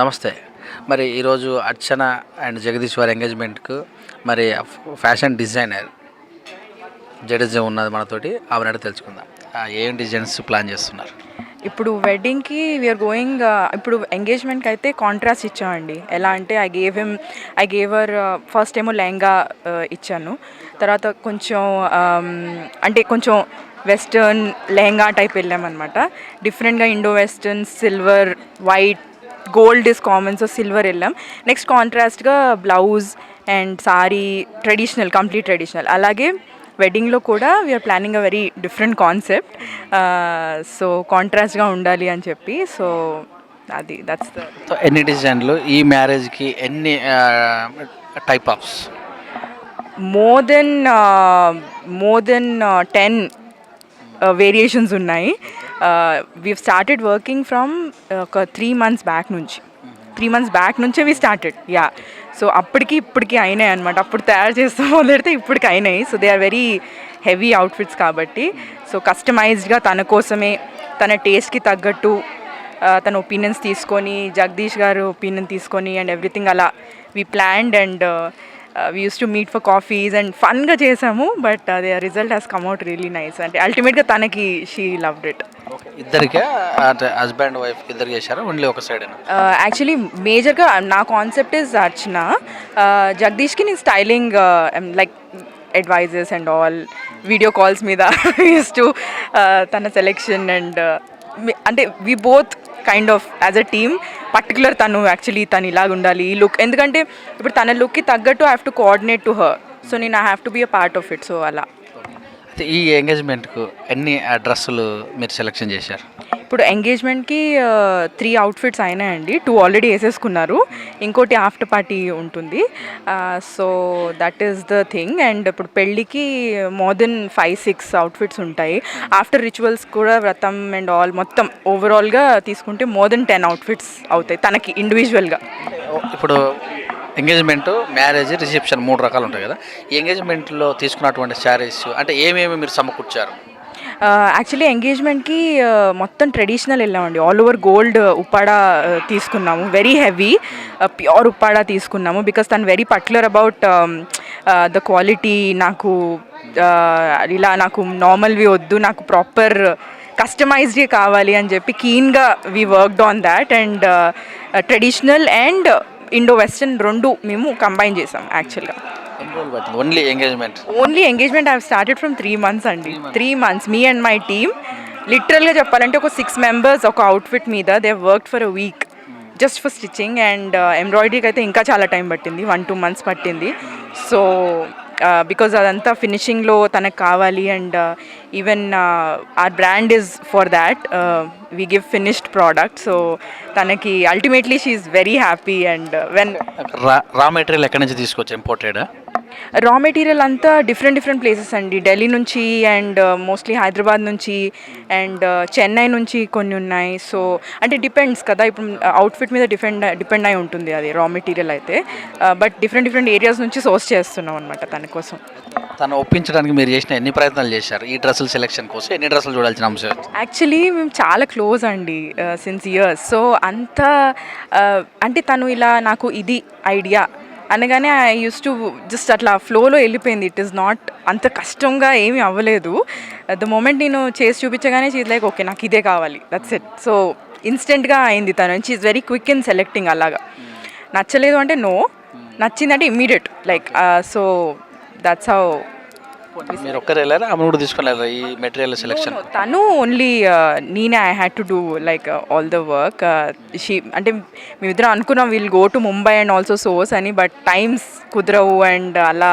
నమస్తే. మరి ఈరోజు అర్చన అండ్ జగదీష్ వారి ఎంగేజ్మెంట్‌కు మరి ఫ్యాషన్ డిజైనర్ జడేజా ఉన్నది మనతోటి. ఆమెను అడిగి తెలుసుకుందాం. ఏం డిజైన్స్ ప్లాన్ చేస్తున్నారు? ఇప్పుడు వెడ్డింగ్‌కి వీఆర్ గోయింగ్ ఇప్పుడు ఎంగేజ్మెంట్‌కి అయితే కాంట్రాస్ట్ ఇచ్చామండి. ఎలా అంటే ఐ గేవ్ హర్ ఫస్ట్ ఏమో లెహంగా ఇచ్చాను. తర్వాత కొంచెం అంటే కొంచెం వెస్టర్న్ లెహంగా టైప్ వెళ్ళామన్నమాట. డిఫరెంట్‌గా Indo western, silver, white, gold is common, so silver వెళ్ళాం. నెక్స్ట్ కాంట్రాస్ట్‌గా blouse and sari complete traditional. అలాగే వెడ్డింగ్లో కూడా we're planning a very different concept. So కాంట్రాస్ట్గా ఉండాలి అని చెప్పి, సో దట్స్ ద. సో ఎన్ని డిజైన్లు ఈ మ్యారేజ్‌కి ఎన్ని type offs? More than 10 variations ఉన్నాయి. వీవ్ స్టార్టెడ్ వర్కింగ్ ఫ్రమ్ ఒక 3 months బ్యాక్ నుంచి. 3 months బ్యాక్ నుంచే వీ స్టార్టెడ్. యా, సో అప్పటికి ఇప్పటికి అయినాయి అనమాట. అప్పుడు తయారు చేస్తూ మొదలెడితే ఇప్పటికి అయినాయి. So they are very heavy outfits కాబట్టి, సో కస్టమైజ్డ్గా తన కోసమే, తన టేస్ట్కి తగ్గట్టు తన ఒపీనియన్స్ తీసుకొని, జగదీష్ గారు ఒపీనియన్ తీసుకొని అండ్ ఎవ్రీథింగ్ అలా we planned and we use to meet for coffees and ఫన్గా చేసాము. But the result has come out really nice. అంటే అల్టిమేట్గా తనకి షీ లవ్డ్ ఇట్. ఇద్దరికే అంటే హస్బెండ్ వైఫ్ ఇద్దరు చేశారా, ఓన్లీ ఒక సైడ్? యాక్చువల్లీ మేజర్గా నా కాన్సెప్ట్ ఇస్ అర్చన. జగదీష్కి నేను styling like advises and all video calls మీద యూస్ టు తన సెలెక్షన్ అండ్ అంటే we both kind of as a team. Particular తను ఇలాగ ఉండాలి ఈ లుక్, ఎందుకంటే ఇప్పుడు తన లుక్కి తగ్గట్టు I have to coordinate to her. So నేను I have to be a part of it. So అలా. అయితే ఈ ఎంగేజ్మెంట్కు ఎన్ని డ్రెస్సులు మీరు సెలెక్షన్ చేశారు? ఇప్పుడు ఎంగేజ్మెంట్కి 3 అవుట్ఫిట్స్ అయినాయండి. 2 ఆల్రెడీ వేసేసుకున్నారు, ఇంకోటి ఆఫ్టర్ పార్టీ ఉంటుంది. So that is the thing. And ఇప్పుడు పెళ్ళికి మోర్ దెన్ 5-6 అవుట్ఫిట్స్ ఉంటాయి. ఆఫ్టర్ రిచువల్స్ కూడా వ్రతం అండ్ ఆల్ మొత్తం ఓవరాల్గా తీసుకుంటే మోర్ దెన్ 10 అవుట్ఫిట్స్ అవుతాయి తనకి ఇండివిజువల్గా. ఇప్పుడు ఎంగేజ్మెంట్, మ్యారేజ్, రిసెప్షన్ 3 రకాలు ఉంటాయి కదా. ఈ ఎంగేజ్మెంట్లో తీసుకున్నటువంటి శారీస్ అంటే ఏమేమి మీరు సమకూర్చారు? యాక్చువల్లీ ఎంగేజ్మెంట్కి మొత్తం ట్రెడిషనల్ వెళ్ళామండి. ఆల్ ఓవర్ గోల్డ్ ఉప్పాడా తీసుకున్నాము. వెరీ హెవీ ప్యూర్ ఉప్పాడా తీసుకున్నాము. బికాస్ తను very particular about the quality. నాకు నార్మల్వి వద్దు, నాకు ప్రాపర్ కస్టమైజ్డ్ కావాలి అని చెప్పి కీన్గా we worked on that. And traditional and Indo western 2 మేము కంబైన్ చేసాం యాక్చువల్గా. Only engagement I started from 3 months అండి. 3 months me and my team. లిటరల్గా చెప్పాలంటే ఒక 6 members ఒక అవుట్ఫిట్ మీద they worked for a week just for stitching. And ఎంబ్రాయిడరీకి అయితే ఇంకా చాలా టైం పట్టింది, 1-2 months పట్టింది. సో బికాజ్ అదంతా ఫినిషింగ్లో తనకు కావాలి. And even our brand is for that, we give finished product. So తనకి ultimately she is very happy. And when raw material ఎక్కడి నుంచి తీసుకొచ్చి ఇంపోర్టెడా? రా మెటీరియల్ అంతా డిఫరెంట్ ప్లేసెస్ అండి. ఢిల్లీ నుంచి అండ్ మోస్ట్లీ హైదరాబాద్ నుంచి అండ్ చెన్నై నుంచి కొన్ని ఉన్నాయి. సో అంటే డిపెండ్స్ కదా, ఇప్పుడు అవుట్ఫిట్ మీద డిపెండ్ అయి ఉంటుంది అది రా మెటీరియల్ అయితే. బట్ డిఫరెంట్ ఏరియాస్ నుంచి సోర్స్ చేస్తున్నాం అనమాట తన కోసం. తను ఒప్పించడానికి మీరు చేసిన ఎన్ని ప్రయత్నాలు చేశారు ఈ డ్రెస్సుల సెలెక్షన్ కోసం? ఎన్ని డ్రెస్సులు చూడాల్సిన అంశం? యాక్చువల్లీ మేము చాలా క్లోజ్ అండి సిన్స్ ఇయర్స్. సో అంత అంటే తను ఇలా నాకు ఇది ఐడియా అనగానే ఐ యూస్ టు జస్ట్ అట్లా ఫ్లోలో వెళ్ళిపోయింది. ఇట్ ఈస్ నాట్ అంత కష్టంగా ఏమీ అవ్వలేదు. ద మూమెంట్ నేను చేసి చూపించగానే షీ ఈజ్ లైక్ ఓకే నాకు ఇదే కావాలి, దట్స్ ఇట్. సో ఇన్స్టెంట్గా అయింది తను. She is very quick in selecting. అలాగా నచ్చలేదు అంటే నో, నచ్చిందంటే immediate like. So that's how. మీరు ఒక్కరు వెళ్ళారా, ఆమె కూడా తీసుకొని వెళ్ళారా ఈ మెటీరియల్ సెలెక్షన్? తను ఓన్లీ నేనే I had to do like all the work. అంటే మేమిద్దరం అనుకున్నాం will go to Mumbai and also source అని, బట్ టైమ్స్ కుదరవు అండ్ అలా.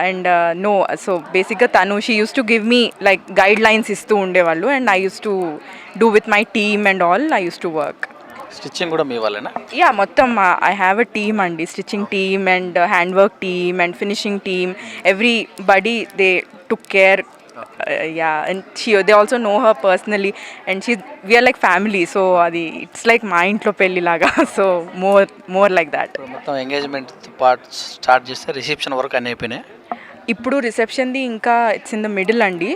అండ్ నో, సో బేసిక్గా తను she use to give me like guidelines ఇస్తూ ఉండేవాళ్ళు. And I use to do with my team and all. I use to work. Stitching కూడా మీ వాళ్ళేనా? యా, మొత్తం ఐ హ్యావ్ అ టీమ్ అండి. Stitching team and hand work team and finishing team. Everybody they took care. Yeah, and they also know her personally and we're like family. So అది it's like మా ఇంట్లో పెళ్ళిలాగా. So more like that. మొత్తం engagement part start చేస్తే reception వరకు అన్నీ అయిపోయినాయి. ఇప్పుడు రిసెప్షన్ది ఇంకా ఇట్స్ ఇన్ ద మిడిల్ అండి.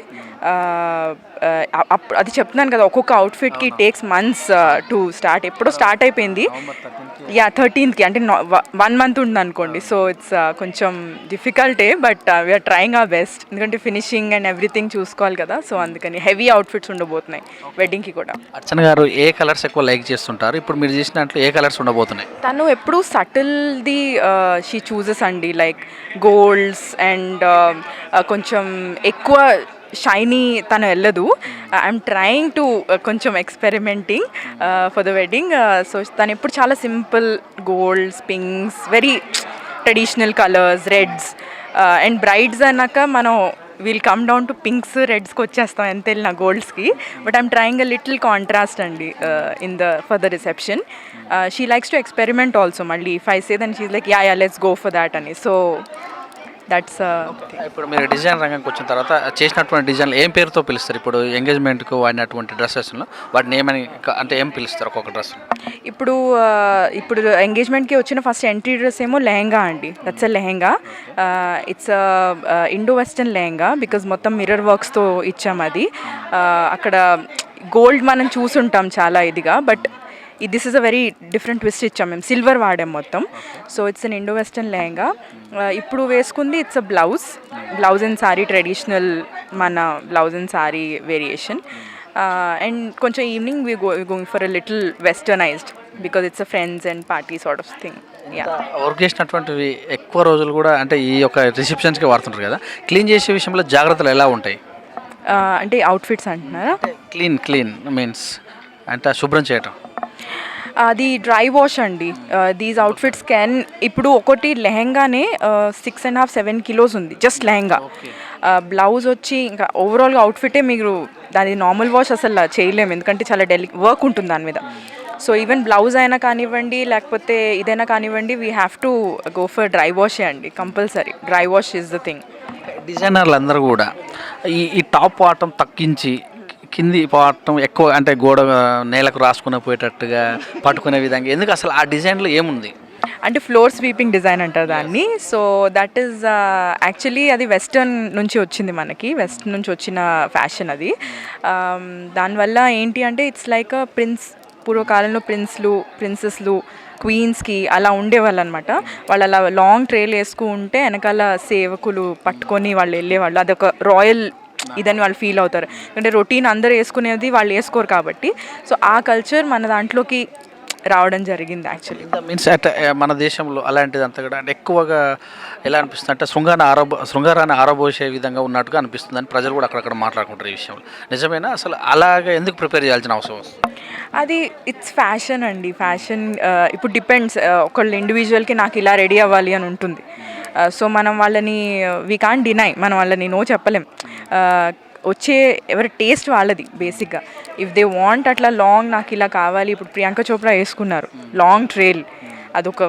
అప్పుడు అది చెప్తున్నాను కదా, ఒక్కొక్క అవుట్ఫిట్కి టేక్స్ మంత్స్ టు స్టార్ట్. ఎప్పుడో స్టార్ట్ అయిపోయింది. 13th అంటే 1 month ఉంది అనుకోండి. సో ఇట్స్ కొంచెం డిఫికల్టే, but we're trying our best. ఎందుకంటే ఫినిషింగ్ అండ్ ఎవ్రీథింగ్ చూసుకోవాలి కదా. సో అందుకని హెవీ అవుట్ఫిట్స్ ఉండబోతున్నాయి వెడ్డింగ్కి కూడా. అర్చన గారు ఏ కలర్స్ ఎక్కువ లైక్ చేస్తుంటారు? ఇప్పుడు మీరు చేసిన దాంట్లో ఏ కలర్స్ ఉండబోతున్నాయి? తను ఎప్పుడు సటిల్ది షీ చూజెస్ అండి, లైక్ గోల్డ్స్ అండ్ కొంచెం ఎక్కువ షైనీ తను వెళ్ళదు. ఐఎమ్ ట్రయింగ్ టు కొంచెం experimenting for the wedding. So తను ఎప్పుడు చాలా simple golds, pinks, very traditional colours, reds. And brides అన్నాక మనం we'll come down to pinks, రెడ్స్కి వచ్చేస్తాం ఎంత వెళ్ళిన గోల్డ్స్కి. But I'm trying a little contrast అండి in the for the reception. She likes to experiment also. మళ్ళీ if I say then she like yeah let's go for that అని. So that's ఇప్పుడు మీరు డిజైన్ రంగంకి వచ్చిన తర్వాత చేసినటువంటి డిజైన్లు ఏం పేరుతో పిలుస్తారు? ఇప్పుడు ఎంగేజ్మెంట్కు వాడినటువంటి డ్రెస్సెస్లో వాటిని ఏమని అంటే ఏం పిలుస్తారు ఒక్కొక్క డ్రెస్? ఇప్పుడు ఎంగేజ్మెంట్కి వచ్చిన ఫస్ట్ ఎంట్రీ డ్రెస్ ఏమో లెహెంగా అండి. That's a lehenga. It's Indo western lehenga because మొత్తం మిర్రర్ వర్క్స్తో ఇచ్చాం అది. అక్కడ గోల్డ్ మనం చూసుంటాం చాలా ఇదిగా, but this is a very different twist ఇచ్చాం మేము. సిల్వర్ వాడాం మొత్తం. So it's an Indo western lehenga. ఇప్పుడు వేసుకుంది it's a blouse and sari, traditional మన blouse and sari variation. And కొంచెం evening we going for a little westernised because it's a friends and party sort of thing. Work చేసినటువంటివి ఎక్కువ రోజులు కూడా అంటే ఈ యొక్క రిసెప్షన్స్కి వాడుతుంటారు కదా, క్లీన్ చేసే విషయంలో జాగ్రత్తలు ఎలా ఉంటాయి? అంటే అవుట్ఫిట్స్ అంటున్నారా? క్లీన్ మీన్స్ అంటే శుభ్రం చేయటం. అది డ్రై వాష్ అండి. దీస్ అవుట్ఫిట్స్ క్యాన్, ఇప్పుడు ఒకటి లెహెంగానే 6.5-7 kilos ఉంది, జస్ట్ లెహెంగా. బ్లౌజ్ వచ్చి ఇంకా ఓవరాల్గా అవుట్ఫిటే మీరు దాని నార్మల్ వాష్ అసలు చేయలేము, ఎందుకంటే చాలా వర్క్ ఉంటుంది దాని మీద. సో ఈవెన్ బ్లౌజ్ అయినా కానివ్వండి, లేకపోతే ఇదైనా కానివ్వండి, we have to go for dry వాషే అండి, compulsory. Dry wash is the thing. డిజైనర్లు అందరూ కూడా ఈ టాప్ వాటం తగ్గించి కింది పాటం ఎక్కువ అంటే గోడ నేలకు రాసుకుని పోయేటట్టుగా పట్టుకునే విధంగా, ఎందుకు అసలు ఆ డిజైన్లో ఏముంది? అంటే ఫ్లోర్ స్వీపింగ్ డిజైన్ అంటారు దాన్ని. సో దట్ ఈస్ యాక్చువల్లీ అది వెస్టర్న్ నుంచి వచ్చింది, మనకి వెస్ట్ నుంచి వచ్చిన ఫ్యాషన్ అది. దానివల్ల ఏంటి అంటే ఇట్స్ లైక్ పూర్వకాలంలో ప్రిన్సెస్లు క్వీన్స్కి అలా ఉండేవాళ్ళు అనమాట. వాళ్ళు అలా లాంగ్ ట్రేలు వేసుకుంటే వెనకాల సేవకులు పట్టుకొని వాళ్ళు వెళ్ళేవాళ్ళు. అదొక రాయల్ ఇదని వాళ్ళు ఫీల్ అవుతారు, ఎందుకంటే రొటీన్ అందరూ వేసుకునేది వాళ్ళు వేసుకోరు కాబట్టి. సో ఆ కల్చర్ మన దాంట్లోకి రావడం జరిగింది యాక్చువల్లీ. మీన్స్ అంటే మన దేశంలో అలాంటిది అంతా కూడా అంటే ఎక్కువగా ఎలా అనిపిస్తుంది అంటే శృంగారాన్ని ఆరబోసే విధంగా ఉన్నట్టుగా అనిపిస్తుంది అని ప్రజలు కూడా అక్కడక్కడ మాట్లాడుకుంటారు ఈ విషయంలో. నిజమేనా? అసలు అలాగే ఎందుకు ప్రిపేర్ చేయాల్సిన అవసరం వస్తుంది? అది ఇట్స్ ఫ్యాషన్ అండి. ఫ్యాషన్ ఇప్పుడు డిపెండ్స్, ఒకళ్ళు ఇండివిజువల్కి నాకు ఇలా రెడీ అవ్వాలి అని ఉంటుంది. సో మనం వాళ్ళని వీ కాంట్ డినై, మనం వాళ్ళని నో చెప్పలేం. వచ్చే ఎవరి టేస్ట్ వాళ్ళది బేసిక్గా. ఇఫ్ దే వాంట్ అట్లా లాంగ్ నాకు ఇలా కావాలి, ఇప్పుడు ప్రియాంక చోప్రా వేసుకున్నారు లాంగ్ ట్రేల్, అదొక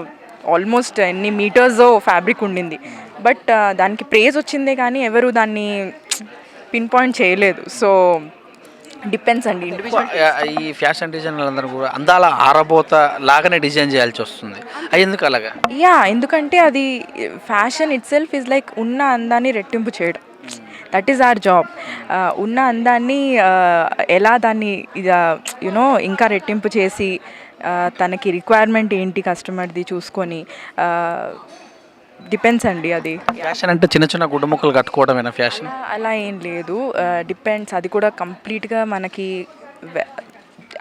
ఆల్మోస్ట్ ఎన్ని మీటర్స్ ఫ్యాబ్రిక్ ఉండింది, బట్ దానికి ప్రేజ్ వచ్చిందే కానీ ఎవరు దాన్ని పిన్ పాయింట్ చేయలేదు. సో డిపెండ్స్ అండి ఇండివిజువల్. ఈ ఫ్యాషన్ డిజైనర్లు అందరూ కూడా అందాల ఆరబోత లాగానే డిజైన్ చేయాల్సి వస్తుంది, అది ఎందుకు అలాగా? ఎందుకంటే అది fashion it self is like ఉన్న అందాన్ని రెట్టింపు చేయడం. That is our job. ఉన్న అందాన్ని ఎలా దాన్ని యునో ఇంకా రెట్టింపు చేసి తనకి రిక్వైర్మెంట్ ఏంటి కస్టమర్ది చూసుకొని, డిపెండ్స్ అండి. అది ఫ్యాషన్ అంటే చిన్న చిన్న గుడ్డ ముక్కలు కట్టుకోవడమేనా ఫ్యాషన్? అలా ఏం లేదు, డిపెండ్స్. అది కూడా కంప్లీట్గా మనకి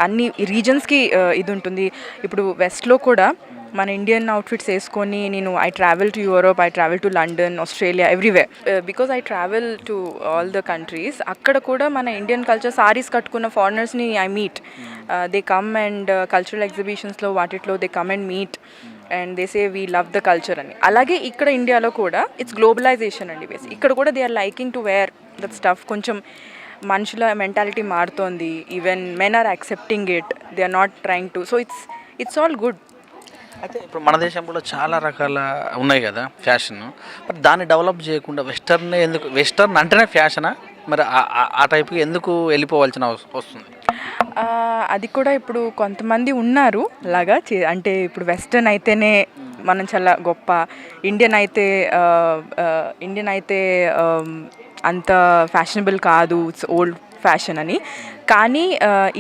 అన్ని రీజన్స్కి ఇది ఉంటుంది. ఇప్పుడు వెస్ట్లో కూడా మన ఇండియన్ అవుట్ఫిట్స్ వేసుకొని నేను I travel to Europe, I travel to London, Australia, everywhere, because I travel to all the countries. అక్కడ కూడా మన ఇండియన్ కల్చర్ సారీస్ కట్టుకున్న ఫారినర్స్ని I meet. They come and cultural ఎగ్జిబిషన్స్లో వాటిట్లో they come and meet and they say we love the culture అని. అలాగే ఇక్కడ ఇండియాలో కూడా ఇట్స్ గ్లోబలైజేషన్ అండి బేస్. ఇక్కడ కూడా they are liking to wear that stuff. కొంచెం మనుషుల మెంటాలిటీ మారుతోంది, even men are accepting it, they are not trying to. So it's all good. అయితే ఇప్పుడు మన దేశంలో చాలా రకాల ఉన్నాయి కదా ఫ్యాషన్, బట్ దాన్ని డెవలప్ చేయకుండా వెస్టర్నే ఎందుకు? వెస్టర్న్ అంటేనే ఫ్యాషనా? మరి ఆ టైప్కి ఎందుకు వెళ్ళిపోవాల్సిన వస్తుంది? అది కూడా ఇప్పుడు కొంతమంది ఉన్నారు అలాగా అంటే ఇప్పుడు వెస్టర్న్ అయితేనే మనం చాలా గొప్ప, ఇండియన్ అయితే అంత ఫ్యాషనబుల్ కాదు, ఇట్స్ ఓల్డ్ ఫ్యాషన్ అని. కానీ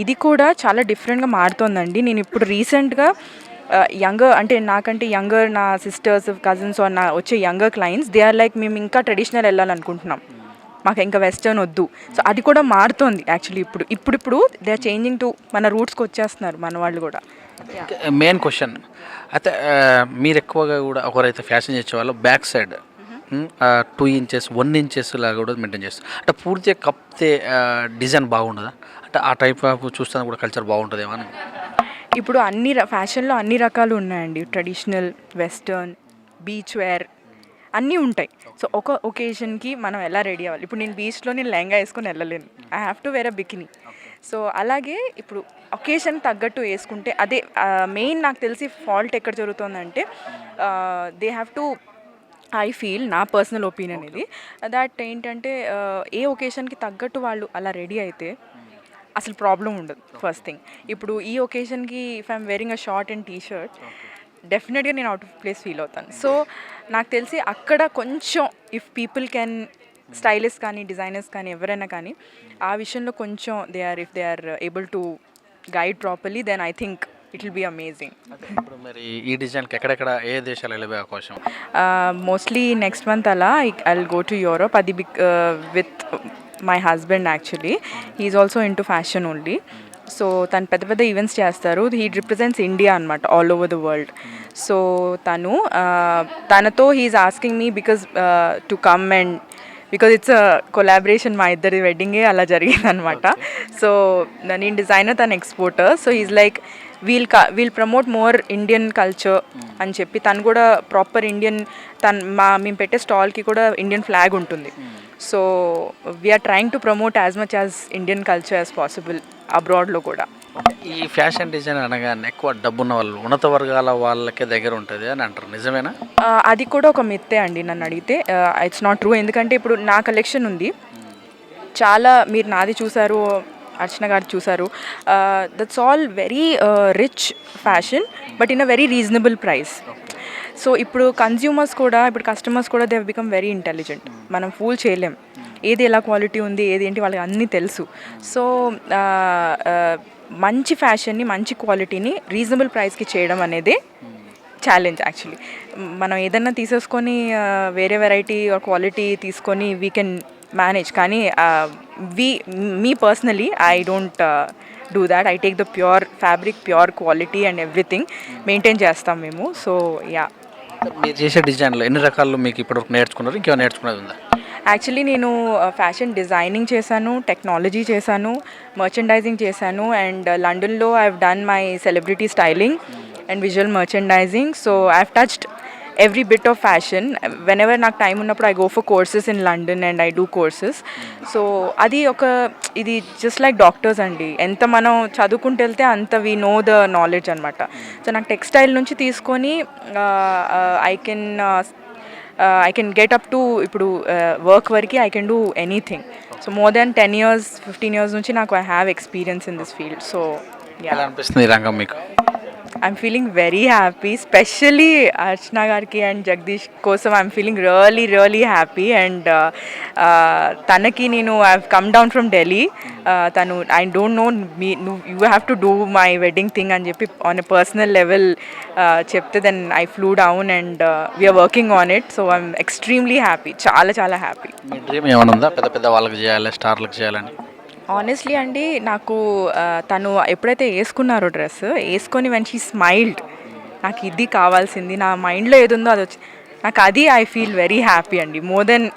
ఇది కూడా చాలా డిఫరెంట్గా మారుతోందండి. నేను ఇప్పుడు రీసెంట్గా యంగర్ అంటే నాకంటే యంగర్ నా సిస్టర్స్ కజిన్స్ నా వచ్చే younger clients they are like మేము ఇంకా ట్రెడిషనల్ వెళ్ళాలనుకుంటున్నాం, మాకు ఇంకా వెస్టర్న్ వద్దు. సో అది కూడా మారుతోంది యాక్చువల్లీ. ఇప్పుడు దే ఆర్ చేంజింగ్ టు మన రూట్స్కి వచ్చేస్తున్నారు మన వాళ్ళు కూడా. మెయిన్ క్వశ్చన్ అయితే మీరు ఎక్కువగా కూడా ఒకరైతే ఫ్యాషన్ చేసే వాళ్ళు బ్యాక్ సైడ్ 2 ఇంచెస్ 1 ఇంచెస్ లాగా కూడా మెయింటైన్ చేస్తారు. అంటే పూర్తిగా కప్తే డిజైన్ బాగుండదా? అంటే ఆ టైప్ ఆఫ్ చూస్తాను కూడా కల్చర్ బాగుంటుందేమో అని. ఇప్పుడు ఫ్యాషన్లో అన్ని రకాలు ఉన్నాయండి. ట్రెడిషనల్, వెస్టర్న్, బీచ్ వేర్ అన్నీ ఉంటాయి. సో ఒక ఒకేషన్కి మనం ఎలా రెడీ అవ్వాలి. ఇప్పుడు నేను బీచ్లో నేను లెహంగా వేసుకొని వెళ్ళలేను, I have to wear a bikini. So అలాగే ఇప్పుడు ఒకేషన్ తగ్గట్టు వేసుకుంటే అదే మెయిన్. నాకు తెలిసి ఫాల్ట్ ఎక్కడ జరుగుతుందంటే they have to, I feel, నా పర్సనల్ ఒపీనియన్ ఇది, దట్ ఏంటంటే ఏ ఒకేషన్కి తగ్గట్టు వాళ్ళు అలా రెడీ అయితే అసలు ప్రాబ్లం ఉండదు. ఫస్ట్ థింగ్, ఇప్పుడు ఈ ఒకేషన్కి if I'm wearing a short and T shirt డెఫినెట్గా నేను అవుట్ ఆఫ్ ప్లేస్ ఫీల్ అవుతాను. సో నాకు తెలిసి అక్కడ కొంచెం ఇఫ్ పీపుల్ కెన్, స్టైలిస్ట్ కానీ డిజైనర్స్ కానీ ఎవరైనా కానీ ఆ విషయంలో కొంచెం if they are able to guide properly, then I think it will be amazing. ఇప్పుడు మరి ఈ డిజైన్కి ఎక్కడెక్కడ ఏ దేశాలు వెళ్ళే అవకాశం? మోస్ట్లీ నెక్స్ట్ మంత్ అలా I will go to Europe. అది with my husband actually, he's also into fashion only. So తను పెద్ద పెద్ద ఈవెంట్స్ చేస్తారు. హీ రిప్రజెంట్స్ ఇండియా అనమాట all over the world. So తనతో he's asking me to come and because it's a collaboration, మా ఇద్దరి వెడ్డింగే అలా జరిగిందనమాట. సో నేను డిజైనర్, తను exporter. So is like we'll promote more Indian culture అని చెప్పి, తను కూడా ప్రాపర్ ఇండియన్, మేము పెట్టే స్టాల్కి కూడా ఇండియన్ ఫ్లాగ్ ఉంటుంది. So we're trying to promote as much as Indian culture as possible అబ్రాడ్లో కూడా. ఈ ఫ్యాషన్ డిజైన్ అనగానే ఎక్కువ డబ్బున్న వాళ్ళు, ఉన్నత వర్గాల వాళ్ళకే దగ్గర ఉంటుంది అని అంటారు, నిజమేనా? అది కూడా ఒక మిత్తే అండి నన్ను అడిగితే. It's not true. ఎందుకంటే ఇప్పుడు నా కలెక్షన్ ఉంది చాలా, మీరు నాది చూసారు, అర్చన గారు చూసారు. That's all very rich fashion but in a very reasonable price. So ఇప్పుడు కస్టమర్స్ కూడా they have become very intelligent. మనం ఫూల్ చేయలేం, ఏది ఎలా క్వాలిటీ ఉంది, ఏది ఏంటి, వాళ్ళకి అన్నీ తెలుసు. సో మంచి ఫ్యాషన్ని, మంచి క్వాలిటీని రీజనబుల్ ప్రైస్కి చేయడం అనేది ఛాలెంజ్ యాక్చువల్లీ. మనం ఏదన్నా తీసేసుకొని వేరే వెరైటీ క్వాలిటీ తీసుకొని వీ కెన్ మేనేజ్, కానీ me personally I don't do that. I take the pure fabric, pure quality and everything maintain చేస్తాం మేము. So yeah. మీరు చేసే డిజైన్లో ఎన్ని రకాలు మీకు ఇప్పటివరకు నేర్చుకున్నారు, ఇంకేమైనా నేర్చుకున్నది ఉందా? యాక్చువల్లీ నేను ఫ్యాషన్ డిజైనింగ్ చేశాను, టెక్నాలజీ చేశాను, మర్చెండైజింగ్ చేశాను, అండ్ లండన్లో I have done my celebrity styling and visual merchandising. So I have touched every bit of fashion. Whenever నాకు టైం ఉన్నప్పుడు I go for courses in London and I do courses. So ఇది just like doctors అండి, ఎంత మనం చదువుకుంటూ వెళ్తే అంత we know the knowledge అనమాట. సో నాకు టెక్స్టైల్ నుంచి తీసుకొని I can get up to ఇప్పుడు వర్క్ వరకు I can do anything. So more than 10 years 15 years నుంచి నాకు I have experience in this field. So ఎలా అనిపిస్తుంది ఈ రంగం మీకు? I am feeling very happy, specially Archana గారికి అండ్ జగదీష్ కోసం I am feeling really happy. And తనకి నేను I have come down from Delhi. తను I don't know you have to do my wedding thing అని చెప్పి ఆన్ ఎ పర్సనల్ లెవెల్ చెప్తే then I flew down and we're working on it. So I'm extremely happy, చాలా happy. మీ dream ఏమైనా ఉందా, పెద్ద వాళ్ళకి చేయాలి, స్టార్లకు చేయాలని? ఆనెస్ట్లీ అండి, నాకు తను ఎప్పుడైతే వేసుకున్నారో డ్రెస్ వేసుకొని వెన్ షీ స్మైల్డ్, నాకు ఇది కావాల్సింది, నా మైండ్లో ఏది ఉందో అది వచ్చి నాకు అది ఐ ఫీల్ వెరీ హ్యాపీ అండి. మోర్ దెన్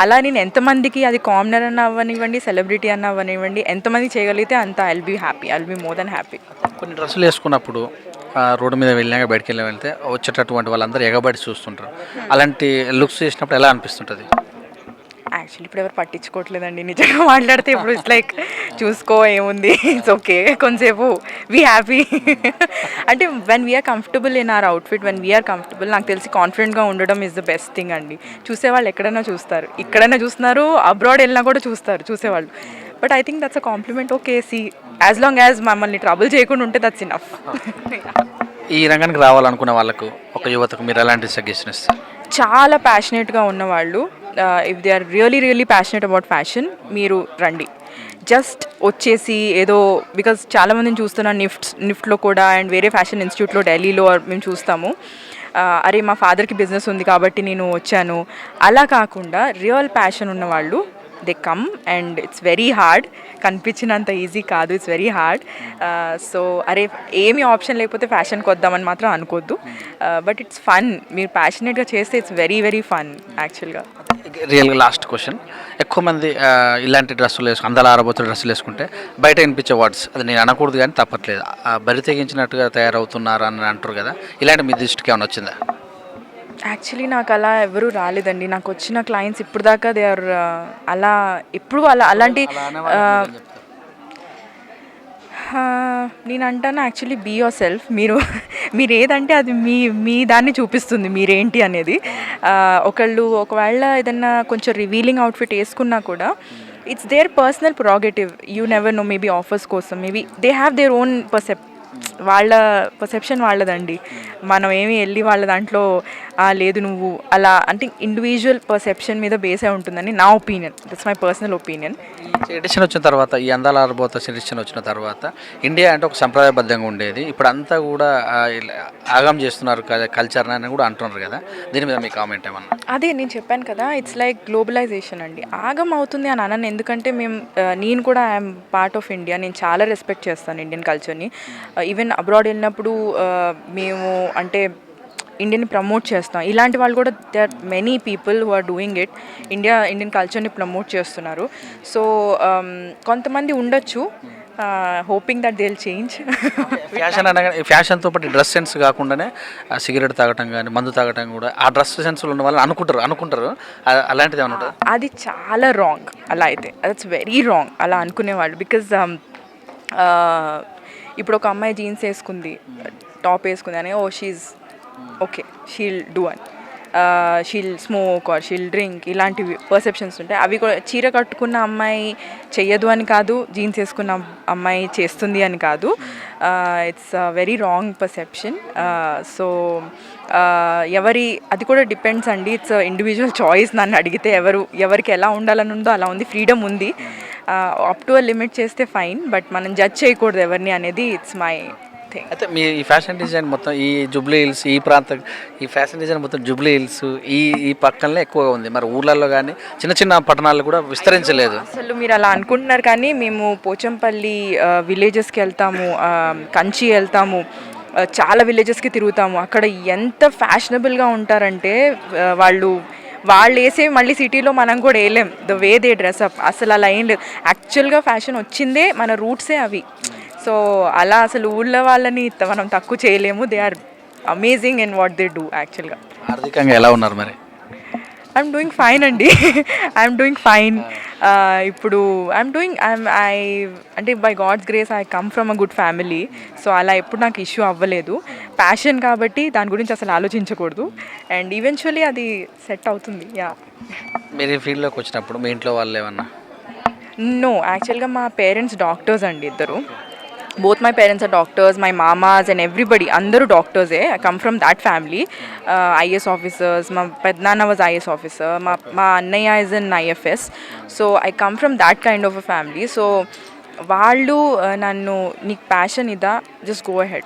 అలా నేను ఎంతమందికి, అది కామనర్ అన్న అవ్వనివ్వండి, సెలబ్రిటీ అన్న అవ్వనివ్వండి, ఎంతమంది చేయగలిగితే అంత I will be happy, I will be more than happy. కొన్ని డ్రెస్సులు వేసుకున్నప్పుడు రోడ్డు మీద వెళ్ళాక బయటికి వెళ్తే వచ్చేటటువంటి వాళ్ళందరూ ఎగబడి చూస్తుంటారు. అలాంటి లుక్స్ చేసినప్పుడు ఎలా అనిపిస్తుంటుంది? యాక్చువల్లీ ఇప్పుడు ఎవరు పట్టించుకోవట్లేదండి, నిజంగా మాట్లాడితే. ఇప్పుడు ఇట్స్ లైక్ చూసుకో ఏముంది, ఇట్స్ ఓకే, కొంతసేపు వీ హ్యాపీ. అంటే when we're comfortable in our outfit, when we're comfortable, నాకు తెలిసి కాన్ఫిడెంట్గా ఉండడం ఈజ్ ద బెస్ట్ థింగ్ అండి. చూసేవాళ్ళు ఎక్కడైనా చూస్తారు, ఇక్కడైనా చూస్తున్నారు, అబ్రాడ్ వెళ్ళినా కూడా చూసేవాళ్ళు. But I think that's a compliment. Okay, see as long as మమ్మల్ని ట్రబుల్ చేయకుండా ఉంటే దట్స్ ఇనఫ్. ఈ రంగానికి రావాలనుకునే వాళ్ళకు, ఒక యువతకు మీరు ఎలాంటి సజెషన్ ఇస్తారు? చాలా ప్యాషనేట్గా ఉన్నవాళ్ళు if they are really passionate about fashion మీరు రండి. జస్ట్ వచ్చేసి ఏదో బికాజ్ చాలామందిని చూస్తున్నాను నిఫ్ట్లో కూడా అండ్ వేరే ఫ్యాషన్ ఇన్స్టిట్యూట్లో ఢిల్లీలో మేము చూస్తాము. అరే మా ఫాదర్కి బిజినెస్ ఉంది కాబట్టి నేను వచ్చాను అలా కాకుండా రియల్ ప్యాషన్ ఉన్నవాళ్ళు they come and it's very hard. కనిపించినంత ఈజీ కాదు, ఇట్స్ వెరీ హార్డ్. సో అరే ఏమి ఆప్షన్ లేకపోతే ఫ్యాషన్కి వద్దామని మాత్రం అనుకోవద్దు. బట్ ఇట్స్ ఫన్, మీరు ప్యాషనెట్గా చేస్తే ఇట్స్ వెరీ ఫన్ యాక్చువల్గా. రియల్గా లాస్ట్ క్వశ్చన్, ఎక్కువ మంది ఇలాంటి డ్రెస్సులు అందాల ఆరబోతున్న డ్రెస్సులు వేసుకుంటే బయట వినిపించే వర్డ్స్, అది నేను అనకూడదు కానీ తప్పట్లేదు, బరి తెగించినట్టుగా తయారవుతున్నారు అని అంటారు కదా, ఇలాంటి మీ దృష్టికి ఏమైనా వచ్చిందా? యాక్చువల్లీ నాకు అలా ఎవరూ రాలేదండి. నాకు వచ్చిన క్లయింట్స్ ఇప్పుడు దాకా దే ఆర్ అలా ఎప్పుడు అలాంటి నేను అంటాను యాక్చువల్లీ బీ యువర్ సెల్ఫ్. మీరు ఏదంటే అది మీ దాన్ని చూపిస్తుంది మీరేంటి అనేది. ఒకవేళ ఏదన్నా కొంచెం రివీలింగ్ అవుట్ఫిట్ వేసుకున్నా కూడా it's their personal prerogative. You never know, maybe offers కోసం maybe they have their own వాళ్ళ పర్సెప్షన్ వాళ్ళదండి. మనం ఏమి వెళ్ళి వాళ్ళ దాంట్లో లేదు నువ్వు అలా అంటే ఇండివిజువల్ పర్సెప్షన్ మీద బేస్ అయి ఉంటుందని నా opinion. That's my personal opinion. Edition వచ్చిన తర్వాత, ఈ అందాల ఆరబోత ఎడిషన్ వచ్చిన తర్వాత ఇండియా అంటే ఒక సంప్రదాయబద్ధంగా ఉండేది, ఇప్పుడు అంతా కూడా ఆగం చేస్తున్నారు కల్చర్ అని కూడా అంటున్నారు కదా, దీని మీద మీ కామెంట్ ఏమన్నా? అదే నేను చెప్పాను కదా, ఇట్స్ లైక్ గ్లోబలైజేషన్ అండి. ఆగం అవుతుంది అని అనను, ఎందుకంటే నేను కూడా ఐఎమ్ పార్ట్ ఆఫ్ ఇండియా. నేను చాలా రెస్పెక్ట్ చేస్తాను ఇండియన్ కల్చర్ని. ఈవెన్ అబ్రాడ్ వెళ్ళినప్పుడు మేము అంటే ఇండియన్ని ప్రమోట్ చేస్తాం. ఇలాంటి వాళ్ళు కూడా they are many people who are doing it. Indian కల్చర్ని ప్రమోట్ చేస్తున్నారు. సో కొంతమంది ఉండొచ్చు hoping that they will change. Fashion అనగా ఫ్యాషన్తో పాటు డ్రెస్ సెన్స్ కాకుండానే సిగరెట్ తాగటం కానీ మందు తాగటం కూడా ఆ డ్రెస్ సెన్స్లో ఉన్న వాళ్ళు అనుకుంటారు అలాంటిది ఏమన్నా? అది చాలా రాంగ్. అలా అయితే దట్స్ వెరీ రాంగ్ అలా అనుకునేవాళ్ళు. బికాజ్ ఇప్పుడు ఒక అమ్మాయి జీన్స్ వేసుకుంది, టాప్ వేసుకుంది అని షీజ్ ఓకే, షీల్ డూ అని, she'll smoke or she'll drink, ఇలాంటివి పర్సెప్షన్స్ ఉంటాయి. అవి కూడా చీర కట్టుకున్న అమ్మాయి చెయ్యదు అని కాదు, జీన్స్ వేసుకున్న అమ్మాయి చేస్తుంది అని కాదు. It's very wrong perception. So అది కూడా డిపెండ్స్ అండి. It's individual choice. నన్ను అడిగితే ఎవరికి ఎలా ఉండాలని ఉందో అలా ఉంది, ఫ్రీడమ్ ఉంది. అప్ టు అ లిమిట్ చేస్తే ఫైన్, బట్ మనం జడ్జ్ చేయకూడదు ఎవరిని అనేది ఇట్స్ మై థింగ్. అయితే మీ ఈ ఫ్యాషన్ డిజైన్ మొత్తం ఈ జూబ్లీ హిల్స్ ఈ ప్రాంతం, ఈ ఫ్యాషన్ డిజైన్ మొత్తం జూబ్లీ హిల్స్ ఈ పక్కనే ఎక్కువగా ఉంది, మరి ఊర్లలో కానీ చిన్న పట్టణాల్లో కూడా విస్తరించలేదు. అసలు మీరు అలా అనుకుంటున్నారు కానీ మేము పోచంపల్లి విలేజెస్కి వెళ్తాము, కంచి వెళ్తాము, చాలా విలేజెస్కి తిరుగుతాము. అక్కడ ఎంత ఫ్యాషనబుల్గా ఉంటారంటే వాళ్ళు వేసే మళ్ళీ సిటీలో మనం కూడా వేయలేం. ద వే దే డ్రెస్అప్ అసలు అలా ఏం లేదు. యాక్చువల్గా ఫ్యాషన్ వచ్చిందే మన రూట్సే అవి. సో అలా అసలు ఊళ్ళో వాళ్ళని మనం తక్కువ చేయలేము. They are amazing in what they do. యాక్చువల్గా ఆర్థికంగా ఎలా ఉన్నారు మరి? ఐఎమ్ డూయింగ్ ఫైన్ అండి. I'm doing fine. ఇప్పుడు అంటే by God's grace I come from a good family. So అలా ఎప్పుడు నాకు ఇష్యూ అవ్వలేదు. ప్యాషన్ కాబట్టి దాని గురించి అసలు ఆలోచించకూడదు అండ్ ఈవెన్చువల్లీ అది సెట్ అవుతుంది. యా. మీరు ఈ ఫీల్డ్లోకి వచ్చినప్పుడు మీ ఇంట్లో వాళ్ళు ఏమన్నా? నో, యాక్చువల్గా మా పేరెంట్స్ డాక్టర్స్ అండి ఇద్దరు. both my parents are doctors, my mamas and everybody andaru doctors. I come from that family. IAS officers, my pednana was IAS officer, ma annaya is in IFS. So I come from that kind of a family. So వాళ్ళు నన్ను నీకు passion ఇదా, just go ahead.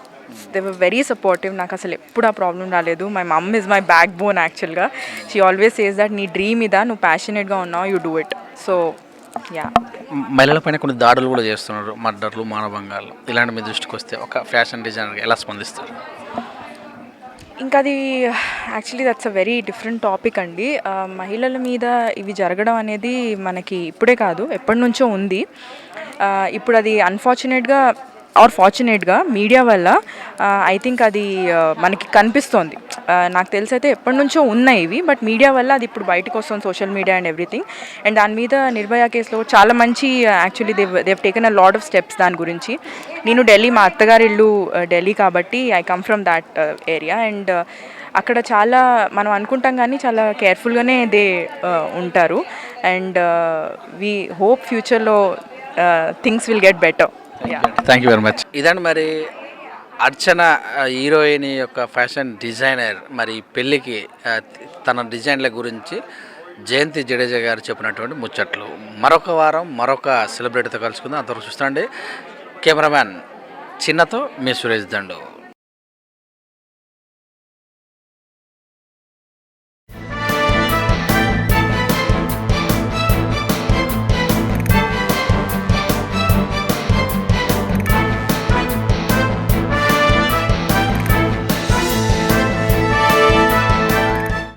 They were very supportive. నాకు అసలు ఎప్పుడు ఆ problem రాలేదు. My mum is my backbone యాక్చువల్గా. షీ ఆల్వేస్ సేస్ దట్ నీ డ్రీమ్ ఇదా, నువ్వు ప్యాషనేట్గా ఉన్నావు, you do it. So yeah. మహిళల పైన కొన్ని దాడులు కూడా చేస్తున్నారు, మర్డర్లు, మానభంగాలు, ఇలాంటి మీ దృష్టికి వస్తే ఒక ఫ్యాషన్ డిజైనర్గా ఎలా స్పందిస్తారు? ఇంకా అది actually that's a very different topic అండి. మహిళల మీద ఇవి జరగడం అనేది మనకి ఇప్పుడే కాదు, ఎప్పటి నుంచో ఉంది. ఇప్పుడు అది అన్ఫార్చునేట్గా ఆర్ ఫార్చునేట్గా మీడియా వల్ల ఐ థింక్ అది మనకి కనిపిస్తోంది. నాకు తెలిసి అయితే ఎప్పటి నుంచో ఉన్నాయి ఇవి, బట్ మీడియా వల్ల అది ఇప్పుడు బయటకు వస్తుంది, social media and everything. And దాని మీద నిర్భయ కేసులో చాలా మంచి actually they've taken a lot of steps దాని గురించి. నేను ఢిల్లీ, మా అత్తగారి ఇల్లు ఢిల్లీ కాబట్టి I come from that area. And అక్కడ చాలా మనం అనుకుంటాం కానీ చాలా కేర్ఫుల్గానే దే ఉంటారు. అండ్ వీ హోప్ ఫ్యూచర్లో things will get better. Thank you very much. ఇదండి మరి అర్చన హీరోయిన్ యొక్క ఫ్యాషన్ డిజైనర్ మరి పెళ్ళికి తన డిజైన్ల గురించి జయంతి జడేజా గారు చెప్పినటువంటి ముచ్చట్లు. మరొక వారం మరొక సెలబ్రిటీతో కలుసుకుందాం. అంతవరకు చూస్తాండి. కెమెరామ్యాన్ చిన్నతో మీ సురేష్ దండు.